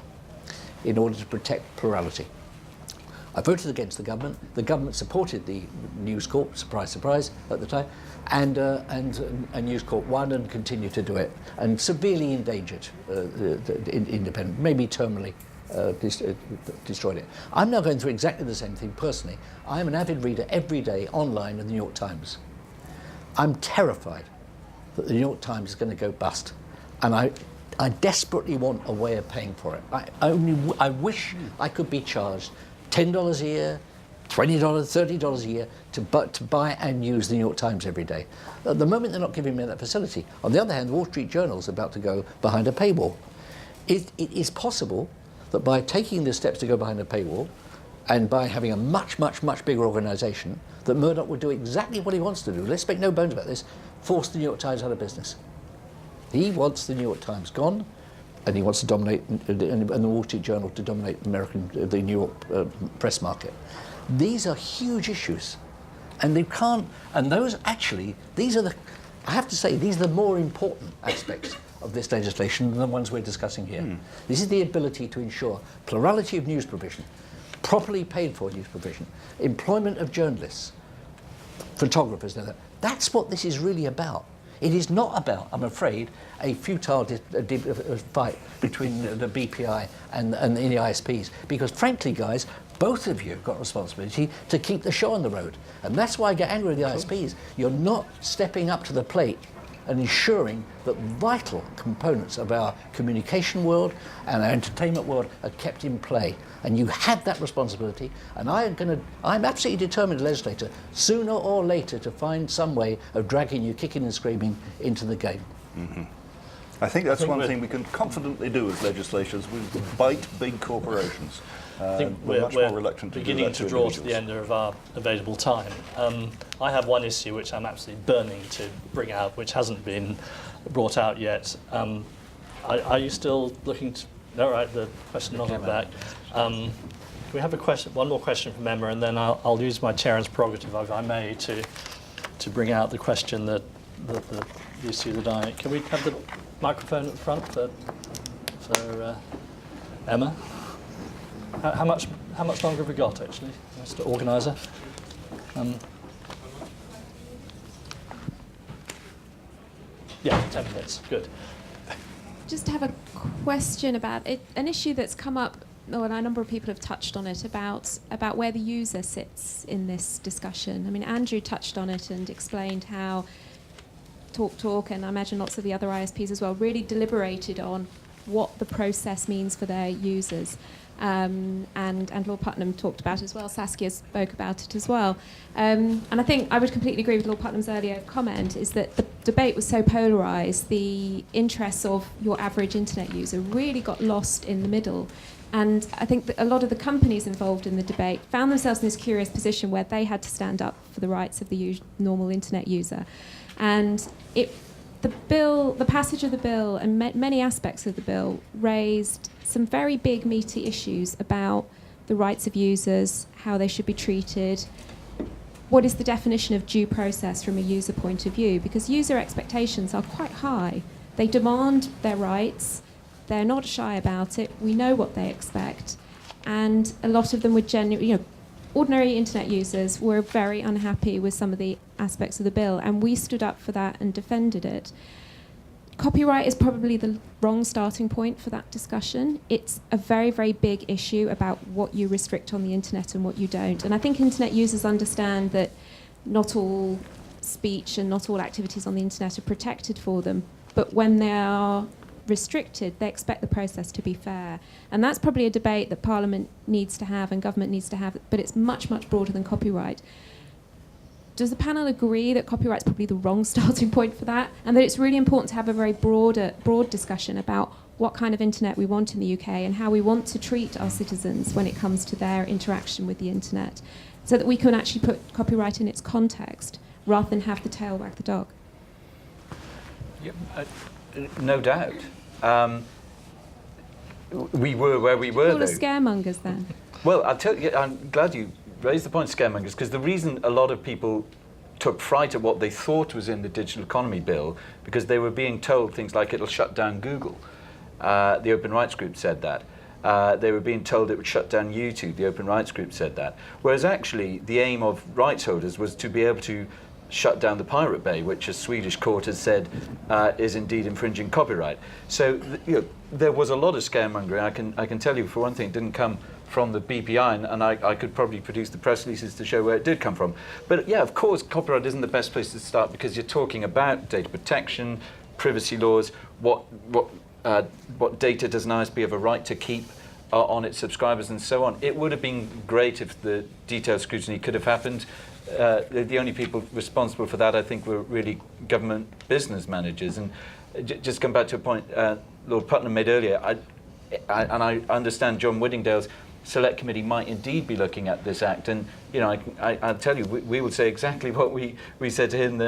in order to protect plurality. I voted against the government. The government supported the News Corp, surprise, surprise, at the time, and News Corp won and continued to do it, and severely endangered the Independent, maybe terminally destroyed it. I'm now going through exactly the same thing personally. I'm an avid reader every day online of the New York Times. I'm terrified that the New York Times is going to go bust, and I desperately want a way of paying for it. I wish I could be charged $10 a year, $20, $30 a year to buy and use the New York Times every day. At the moment, they're not giving me that facility. On the other hand, the Wall Street Journal is about to go behind a paywall. It is possible that by taking the steps to go behind a paywall, and by having a much, much, much bigger organisation, that Murdoch would do exactly what he wants to do. Let's make no bones about this. Force the New York Times out of business. He wants the New York Times gone, and he wants to dominate, and the Wall Street Journal to dominate the New York press market. These are huge issues, and they can't. And those actually, these are I have to say, these are the more important aspects of this legislation than the ones we're discussing here. This is the ability to ensure plurality of news provision, properly paid for news provision, employment of journalists, photographers, and that. That's what this is really about. It is not about, I'm afraid, a futile fight between the BPI and the ISPs, because frankly, guys, both of you have got responsibility to keep the show on the road. And that's why I get angry with the ISPs. You're not stepping up to the plate and ensuring that vital components of our communication world and our entertainment world are kept in play. And you had that responsibility, and I'm absolutely determined, legislator, sooner or later to find some way of dragging you kicking and screaming into the game.
I think that's one thing we can confidently do as legislators. We bite big corporations.
I think
we're
we're
more reluctant to do
beginning
that
to
to
draw to the
individuals.
end of our available time. I have one issue which I'm absolutely burning to bring out, which hasn't been brought out yet. Are you still looking to... All right, the question not at the back. Can we have one more question from Emma, and then I'll use my chairman's prerogative, if I may, to bring out the question the issue that I... Can we have the microphone at the front for Emma? How much longer have we got, actually, Mr. Organiser? Yeah, 10 minutes. Good.
Just have a question about it, an issue that's come up, or a number of people have touched on it, about where the user sits in this discussion. I mean, Andrew touched on it and explained how TalkTalk, and I imagine lots of the other ISPs as well, really deliberated on what the process means for their users. And Lord Putnam talked about it as well. Saskia spoke about it as well. And I think I would completely agree with Lord Putnam's earlier comment, is that the debate was so polarised, the interests of your average internet user really got lost in the middle. And I think that a lot of the companies involved in the debate found themselves in this curious position where they had to stand up for the rights of the normal internet user. And the passage of the bill and many aspects of the bill raised some very big, meaty issues about the rights of users, how they should be treated, what is the definition of due process from a user point of view, because user expectations are quite high. They demand their rights, they're not shy about it, we know what they expect, and a lot of them were ordinary internet users were very unhappy with some of the aspects of the bill, and we stood up for that and defended it. Copyright is probably the wrong starting point for that discussion. It's a very, very big issue about what you restrict on the internet and what you don't. And I think internet users understand that not all speech and not all activities on the internet are protected for them, but when they are restricted, they expect the process to be fair. And that's probably a debate that Parliament needs to have and government needs to have, but it's much, much broader than copyright. Does the panel agree that copyright's probably the wrong starting point for that, and that it's really important to have a very broad discussion about what kind of internet we want in the UK and how we want to treat our citizens when it comes to their interaction with the internet, so that we can actually put copyright in its context rather than have the tail wag the dog?
Yep, no doubt. We were where we were,
All
though.
are scaremongers then.
Well, I'll tell you, I'm glad you raised the point, scaremongers, because the reason a lot of people took fright at what they thought was in the digital economy bill, because they were being told things like it'll shut down Google. The Open Rights Group said that. They were being told it would shut down YouTube. The Open Rights Group said that. Whereas actually the aim of rights holders was to be able to shut down the Pirate Bay, which a Swedish court has said is indeed infringing copyright. So there was a lot of scaremongering. I can tell you, for one thing, it didn't come from the BPI, and I could probably produce the press releases to show where it did come from. But yeah, of course, copyright isn't the best place to start, because you're talking about data protection, privacy laws, what data does an ISP have a right to keep on its subscribers, and so on. It would have been great if the detailed scrutiny could have happened. The only people responsible for that, I think, were really government business managers. And just come back to a point Lord Putnam made earlier, and I understand John Whittingdale's Select Committee might indeed be looking at this act, and I'll tell you, we would say exactly what we said to him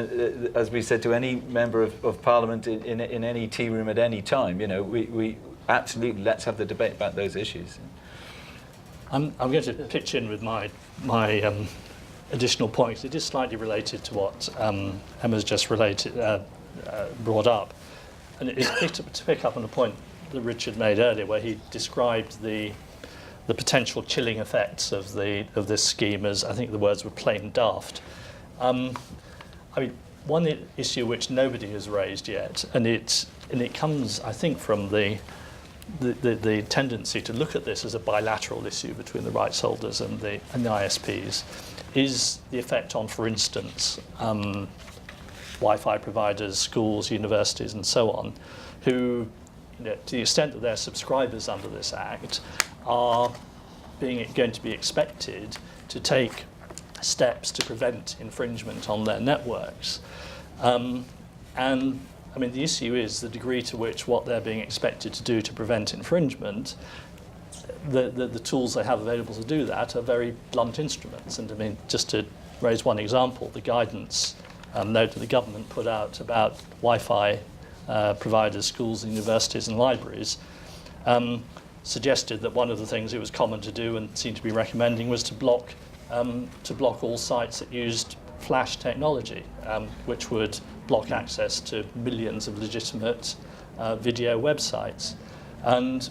as we said to any member of Parliament in any tea room at any time. We absolutely, let's have the debate about those issues.
I'm going to pitch in with my additional point. It is slightly related to what Emma's just brought up, and it is to pick up on a point that Richard made earlier, where he described the potential chilling effects of this scheme as, I think the words were, plain daft. I mean, one issue which nobody has raised yet, and it comes, I think, from the tendency to look at this as a bilateral issue between the rights holders and the ISPs, is the effect on, for instance, Wi-Fi providers, schools, universities, and so on, who, to the extent that they're subscribers under this Act, are going to be expected to take steps to prevent infringement on their networks. And I mean, the issue is the degree to which what they're being expected to do to prevent infringement, the tools they have available to do that are very blunt instruments. And I mean, just to raise one example, the guidance note that the government put out about Wi-Fi providers, schools, universities and libraries suggested that one of the things it was common to do and seemed to be recommending was to block all sites that used flash technology, which would block access to millions of legitimate video websites. And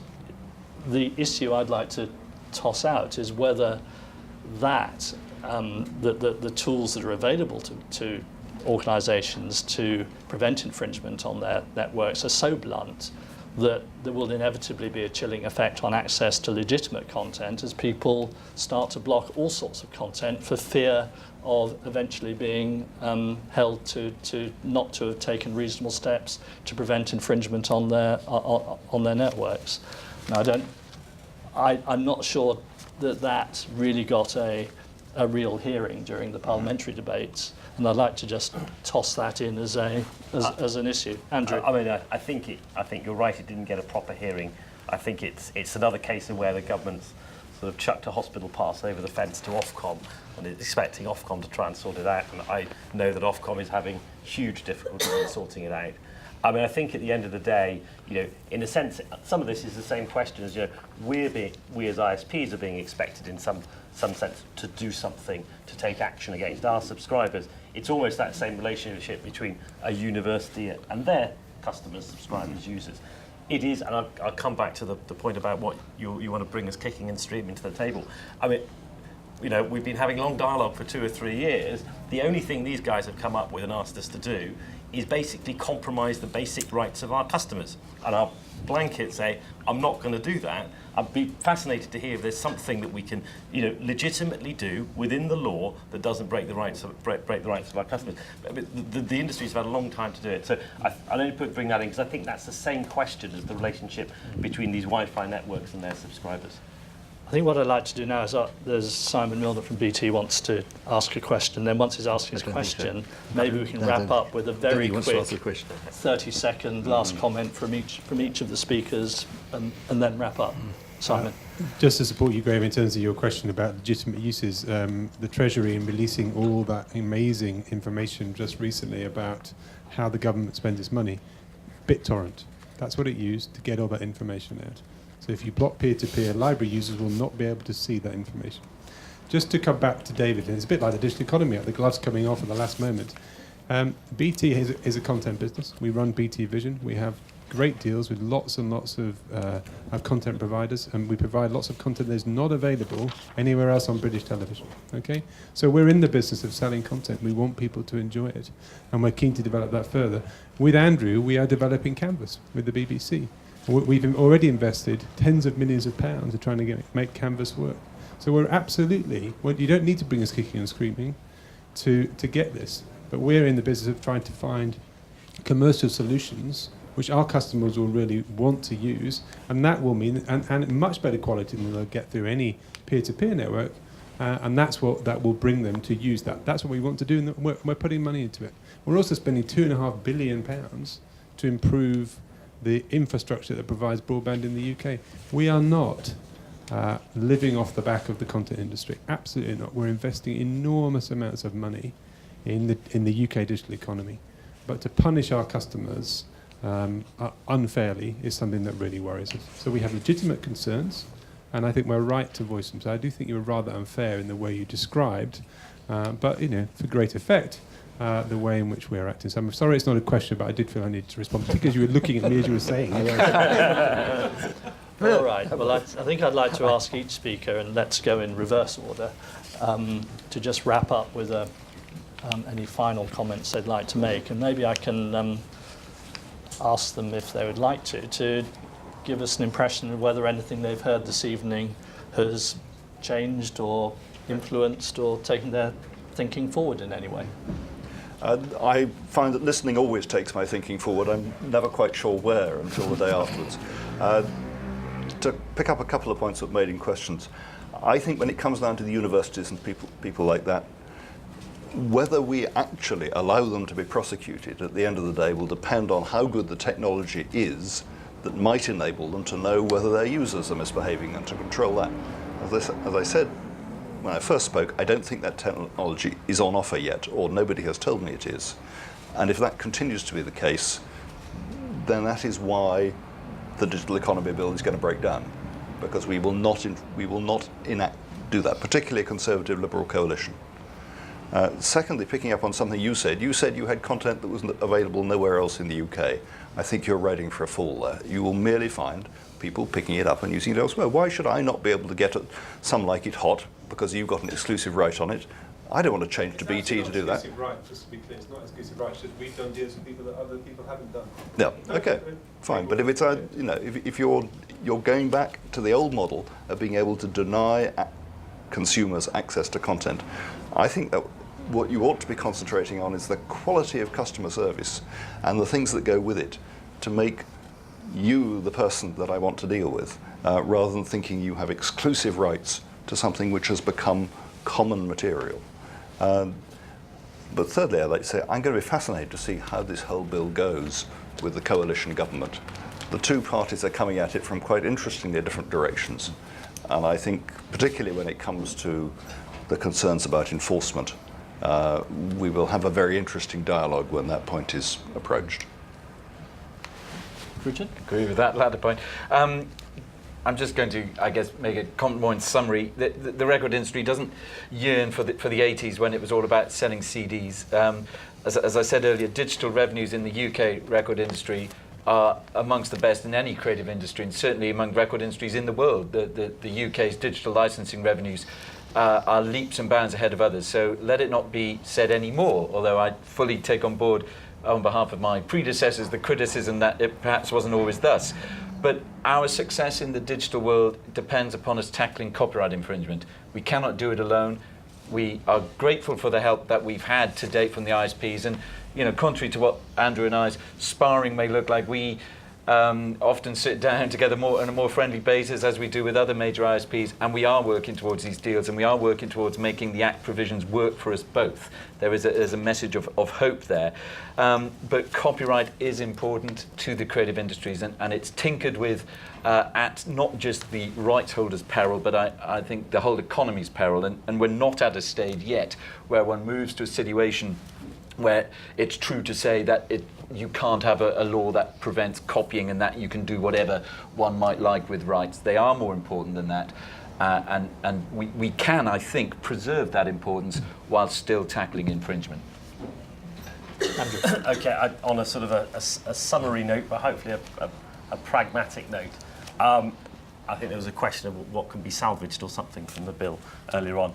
the issue I'd like to toss out is whether that the tools that are available to organisations to prevent infringement on their networks are so blunt that there will inevitably be a chilling effect on access to legitimate content as people start to block all sorts of content for fear of eventually being held to not to have taken reasonable steps to prevent infringement on their networks. Now, I'm not sure that really got a real hearing during the parliamentary debates, and I'd like to just toss that in as an issue. Andrew,
I mean, I think you're right. It didn't get a proper hearing. I think it's another case of where the government's sort of chucked a hospital pass over the fence to Ofcom and is expecting Ofcom to try and sort it out. And I know that Ofcom is having huge difficulty in sorting it out. I mean, I think at the end of the day, in a sense, some of this is the same question as, we as ISPs are being expected in some sense to do something, to take action against our subscribers. It's almost that same relationship between a university and their customers, subscribers, users. It is, and I'll come back to the point about what you want to bring us kicking and streaming to the table. I mean, we've been having long dialogue for 2 or 3 years. The only thing these guys have come up with and asked us to do is basically compromise the basic rights of our customers. And I'll blanket say, I'm not going to do that. I'd be fascinated to hear if there's something that we can, legitimately do within the law that doesn't break the rights of our customers. The industry's had a long time to do it. So I'll only bring that in because I think that's the same question as the relationship between these Wi-Fi networks and their subscribers.
I think what I'd like to do now is there's Simon Milner from BT wants to ask a question. Then once he's asked his question, maybe we can wrap up with a very quick 30-second last comment from each of the speakers, and then wrap up. Simon.
Just to support you, Graham, in terms of your question about legitimate uses, the Treasury in releasing all that amazing information just recently about how the government spends its money, BitTorrent, that's what it used to get all that information out. So if you block peer-to-peer, library users will not be able to see that information. Just to come back to David, and it's a bit like the digital economy, the gloves coming off at the last moment. BT is a content business. We run BT Vision. We have great deals with lots and lots of content providers, and we provide lots of content that is not available anywhere else on British television. Okay, so we're in the business of selling content. We want people to enjoy it, and we're keen to develop that further. With Andrew, we are developing Canvas with the BBC. We've already invested tens of millions of pounds in trying to make Canvas work. So we're absolutely, you don't need to bring us kicking and screaming to get this, but we're in the business of trying to find commercial solutions which our customers will really want to use, and that will mean, and much better quality than they'll get through any peer-to-peer network, and that's what that will bring them to use that. That's what we want to do, and we're putting money into it. We're also spending £2.5 billion to improve the infrastructure that provides broadband in the UK. We are not living off the back of the content industry. Absolutely not. We're investing enormous amounts of money in the UK digital economy. But to punish our customers unfairly is something that really worries us. So we have legitimate concerns, and I think we're right to voice them. So I do think you were rather unfair in the way you described but for great effect, the way in which we're acting. So I'm sorry it's not a question, but I did feel I needed to respond because you were looking at me as you were saying.
All right. Well, I think I'd like to ask each speaker, and let's go in reverse order, to just wrap up with any final comments they'd like to make. And maybe I can ask them, if they would like to give us an impression of whether anything they've heard this evening has changed or influenced or taken their thinking forward in any way.
I find that listening always takes my thinking forward. I'm never quite sure where until the day afterwards. To pick up a couple of points that were made in questions, I think when it comes down to the universities and people like that, whether we actually allow them to be prosecuted at the end of the day will depend on how good the technology is that might enable them to know whether their users are misbehaving and to control that. As I said when I first spoke, I don't think that technology is on offer yet, or nobody has told me it is. And if that continues to be the case, then that is why the Digital Economy Bill is going to break down, because we will not do that, particularly a Conservative Liberal coalition. Secondly, picking up on something you said you had content that wasn't available nowhere else in the UK. I think you're riding for a fall there. You will merely find people picking it up and using it elsewhere. Why should I not be able to get Some Like It Hot because you've got an exclusive right on it? I don't want to change to BT to do that.
Right, just to be clear, it's not exclusive right. We've done deals with people that other people haven't done.
Yeah. Okay. Fine. But if it's if you're going back to the old model of being able to deny consumers access to content, I think that what you ought to be concentrating on is the quality of customer service and the things that go with it to make you the person that I want to deal with, rather than thinking you have exclusive rights to something which has become common material. But thirdly, I'd like to say I'm going to be fascinated to see how this whole bill goes with the coalition government. The two parties are coming at it from quite interestingly different directions. And I think, particularly when it comes to the concerns about enforcement, we will have a very interesting dialogue when that point is approached.
Richard?
Agree with that latter point. I'm just going to, I guess, make a comment more in summary. The record industry doesn't yearn for the 80s when it was all about selling CDs. As I said earlier, digital revenues in the UK record industry are amongst the best in any creative industry, and certainly among record industries in the world. The UK's digital licensing revenues are leaps and bounds ahead of others. So let it not be said anymore, although I fully take on board, on behalf of my predecessors, the criticism that it perhaps wasn't always thus. But our success in the digital world depends upon us tackling copyright infringement. We cannot do it alone. We are grateful for the help that we've had to date from the ISPs, and contrary to what Andrew and I's sparring may look like, we often sit down together on a more friendly basis, as we do with other major ISPs, and we are working towards these deals, and we are working towards making the Act provisions work for us both. There's a message of hope there. But copyright is important to the creative industries, and it's tinkered with at not just the rights holders' peril, but I think the whole economy's peril, and we're not at a stage yet where one moves to a situation where it's true to say that you can't have a law that prevents copying and that you can do whatever one might like with rights. They are more important than that. And we can, I think, preserve that importance while still tackling infringement.
Andrew.
Okay, on a sort of a summary note, but hopefully a pragmatic note. I think there was a question of what can be salvaged or something from the bill earlier on.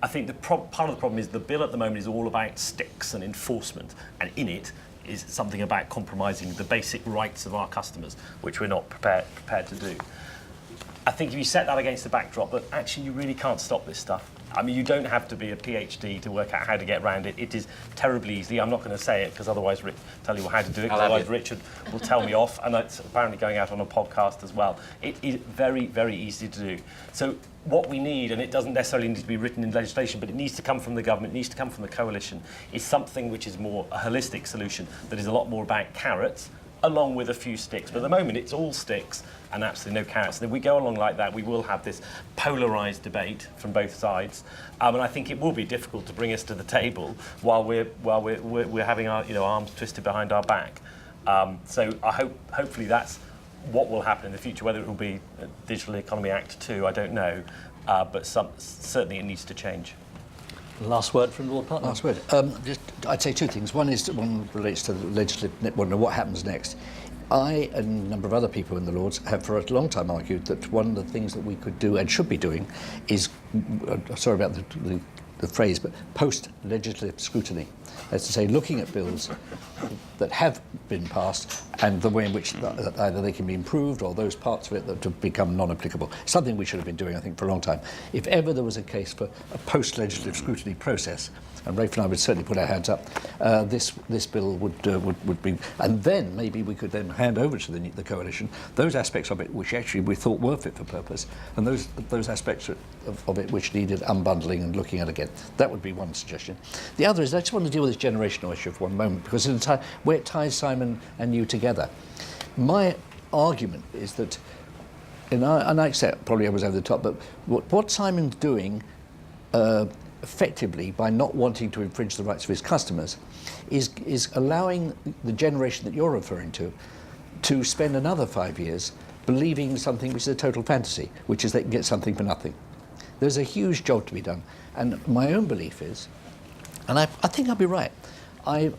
I think part of the problem is the bill at the moment is all about sticks and enforcement, and in it is something about compromising the basic rights of our customers, which we're not prepared to do. I think if you set that against the backdrop that actually you really can't stop this stuff. I mean, you don't have to be a PhD to work out how to get around it. It is terribly easy. I'm not going to say it because otherwise tell you how to do it, because otherwise Richard will tell me off, and it's apparently going out on a podcast as well. It is very, very easy to do. So what we need, and it doesn't necessarily need to be written in legislation, but it needs to come from the government, it needs to come from the coalition, is something which is more a holistic solution that is a lot more about carrots, along with a few sticks. But at the moment, it's all sticks and absolutely no carrots. And if we go along like that, we will have this polarised debate from both sides. And I think it will be difficult to bring us to the table while we're having our arms twisted behind our back. So hopefully that's what will happen in the future. Whether it will be a Digital Economy Act 2, I don't know. But certainly it needs to change.
Last word from Lord Putnam.
Last word. I'd say two things. One relates to the legislative, what happens next. I and a number of other people in the Lords have for a long time argued that one of the things that we could do and should be doing is, sorry about the phrase, but post-legislative scrutiny. That's to say, looking at bills that have been passed and the way in which either they can be improved or those parts of it that have become non-applicable. Something we should have been doing, I think, for a long time. If ever there was a case for a post-legislative scrutiny process, and Rafe and I would certainly put our hands up, this bill would be, and then maybe we could then hand over to the coalition those aspects of it which actually we thought were fit for purpose, and those aspects of it which needed unbundling and looking at again. That would be one suggestion. The other is I just want to deal with this generational issue for one moment, because where it ties Simon and you together. My argument is that, and I accept probably I was over the top, but what Simon's doing effectively by not wanting to infringe the rights of his customers is allowing the generation that you're referring to spend another 5 years believing something which is a total fantasy, which is they can get something for nothing. There's a huge job to be done, and my own belief is, and I think I'll be right,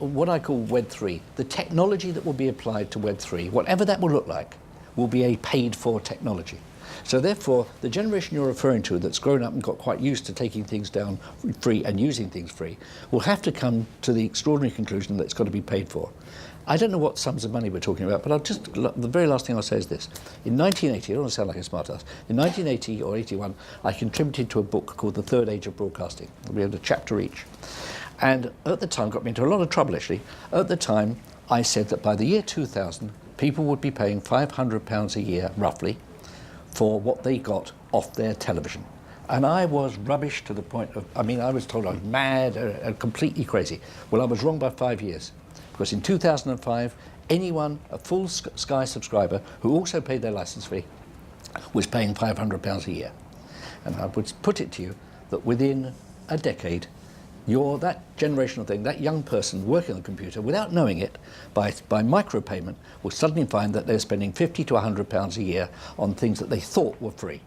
what I call Web 3, the technology that will be applied to Web 3, whatever that will look like, will be a paid-for technology. So therefore, the generation you're referring to that's grown up and got quite used to taking things down free and using things free will have to come to the extraordinary conclusion that it's got to be paid for. I don't know what sums of money we're talking about, but the very last thing I'll say is this. In 1980, I don't want to sound like a smart-ass, in 1980 or 81, I contributed to a book called The Third Age of Broadcasting. We had a chapter each. And at the time, got me into a lot of trouble actually, at the time I said that by the year 2000, people would be paying £500 a year, roughly, for what they got off their television. And I was rubbish to the point of, I was told I was mad and completely crazy. Well, I was wrong by 5 years, because in 2005, anyone, a full Sky subscriber, who also paid their license fee, was paying £500 a year. And I would put it to you that within a decade, that generational thing, that young person working on the computer, without knowing it, by micropayment, will suddenly find that they're spending £50 to £100 a year on things that they thought were free.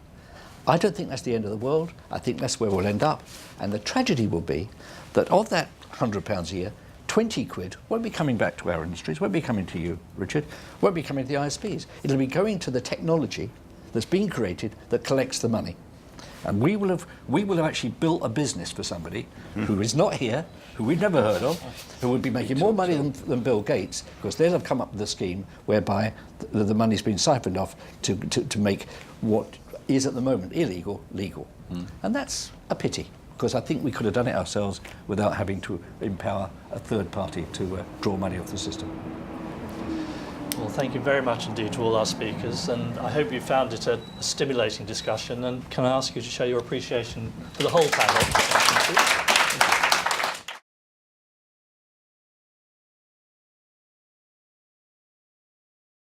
I don't think that's the end of the world. I think that's where we'll end up. And the tragedy will be that of that £100 a year, 20 quid won't be coming back to our industries, won't be coming to you, Richard, won't be coming to the ISPs. It'll be going to the technology that's been created that collects the money. And we will have actually built a business for somebody who is not here, who we've never heard of, who would be making more money than Bill Gates, because they'll have come up with a scheme whereby the money's been siphoned off to make what is at the moment illegal, legal. And that's a pity, because I think we could have done it ourselves without having to empower a third party to draw money off the system.
Well, thank you very much indeed to all our speakers, and I hope you found it a stimulating discussion. And can I ask you to show your appreciation for the whole panel? Thank you.